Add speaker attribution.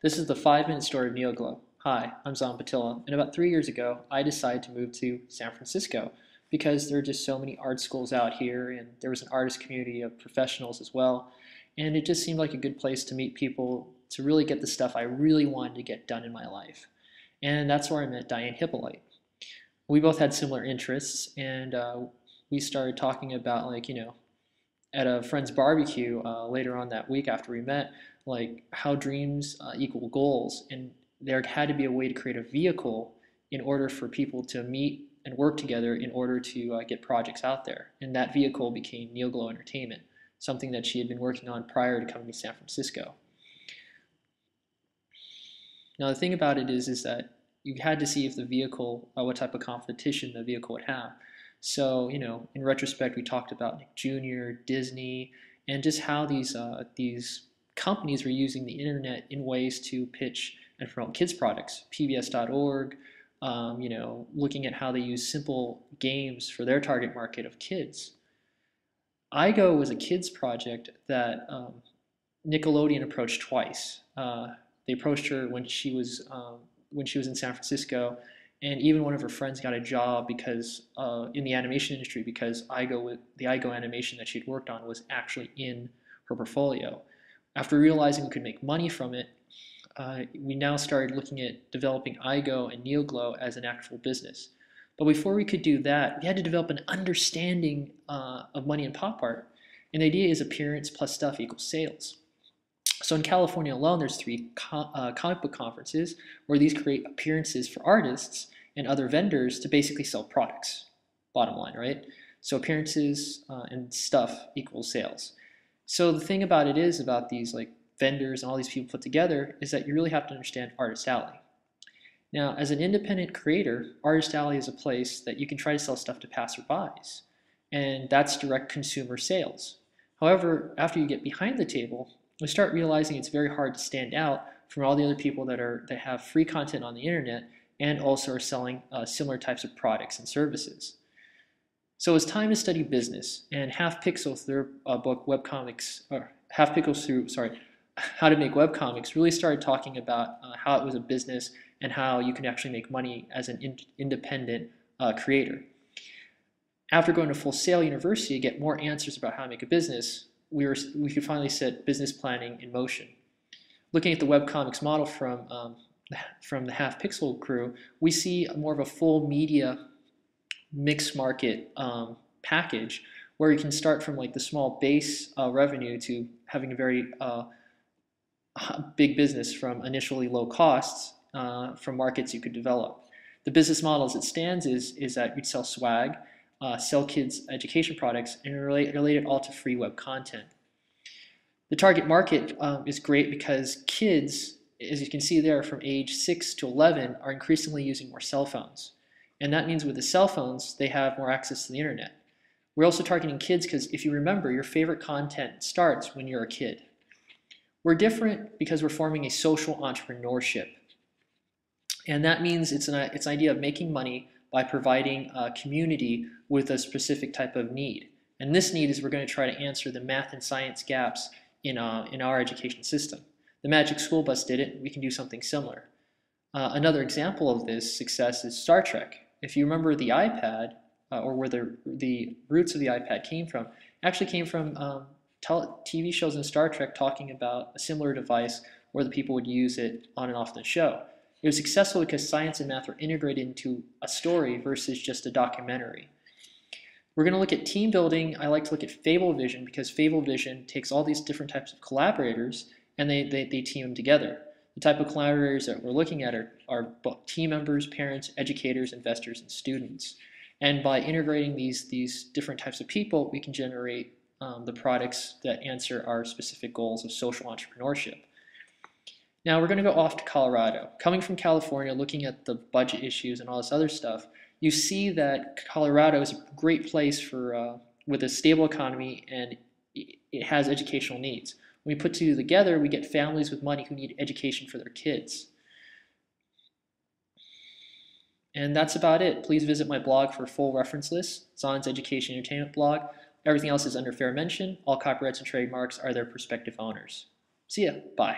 Speaker 1: This is the 5-minute story of NeoGlow. Hi, I'm Petilla, and about 3 years ago, I decided to move to San Francisco because there are just so many art schools out here, and there was an artist community of professionals as well, and it just seemed like a good place to meet people to really get the stuff I really wanted to get done in my life. And that's where I met Diane Hippolyte. We both had similar interests, and we started talking about, at a friend's barbecue later on that week after we met, like how dreams equal goals, and there had to be a way to create a vehicle in order for people to meet and work together in order to get projects out there. And that vehicle became NeoGlow Entertainment, something that she had been working on prior to coming to San Francisco. Now the thing about it is that you had to see if the vehicle, what type of competition the vehicle would have. So, in retrospect, we talked about Nick Jr., Disney, and just how these companies were using the internet in ways to pitch and promote kids products. PBS.org, looking at how they use simple games for their target market of kids. iGo was a kids project that Nickelodeon approached twice. They approached her when she was in San Francisco, and even one of her friends got a job because in the animation industry because the iGo animation that she'd worked on was actually in her portfolio. After realizing we could make money from it, we now started looking at developing iGo and NeoGlow as an actual business. But before we could do that, we had to develop an understanding of money and pop art. And the idea is appearance plus stuff equals sales. So in California alone, there's 3 comic book conferences where these create appearances for artists and other vendors to basically sell products. Bottom line, right? So appearances and stuff equals sales. So the thing about it is about these vendors and all these people put together is that you really have to understand Artist Alley. Now, as an independent creator, Artist Alley is a place that you can try to sell stuff to passerbys, and that's direct consumer sales. However, after you get behind the table, we start realizing it's very hard to stand out from all the other people that have free content on the internet and also are selling similar types of products and services. So it's time to study business, and Half Pixel through their book How to Make Webcomics really started talking about how it was a business and how you can actually make money as an independent creator. After going to Full Sail University to get more answers about how to make a business, we could finally set business planning in motion. Looking at the webcomics model from the Half Pixel crew, we see more of a full media mixed market package where you can start from the small base revenue to having a very big business from initially low costs from markets you could develop. The business model as it stands is that you'd sell swag, sell kids education products, and relate it all to free web content. The target market is great because kids, as you can see there, from age 6 to 11 are increasingly using more cell phones. And that means with the cell phones, they have more access to the internet. We're also targeting kids because if you remember, your favorite content starts when you're a kid. We're different because we're forming a social entrepreneurship. And that means it's an idea of making money by providing a community with a specific type of need. And this need is we're going to try to answer the math and science gaps in our education system. The Magic School Bus did it. We can do something similar. Another example of this success is Star Trek. If you remember the iPad, or where the roots of the iPad came from, actually came from TV shows in Star Trek talking about a similar device where the people would use it on and off the show. It was successful because science and math were integrated into a story versus just a documentary. We're going to look at team building. I like to look at Fablevision because Fablevision takes all these different types of collaborators and they team them together. The type of collaborators that we're looking at are team members, parents, educators, investors, and students. And by integrating these different types of people, we can generate the products that answer our specific goals of social entrepreneurship. Now we're going to go off to Colorado. Coming from California, looking at the budget issues and all this other stuff, you see that Colorado is a great place with a stable economy, and it has educational needs. When we put two together, we get families with money who need education for their kids. And that's about it. Please visit my blog for a full reference list. Zon's Education Entertainment blog. Everything else is under fair mention. All copyrights and trademarks are their prospective owners. See ya. Bye.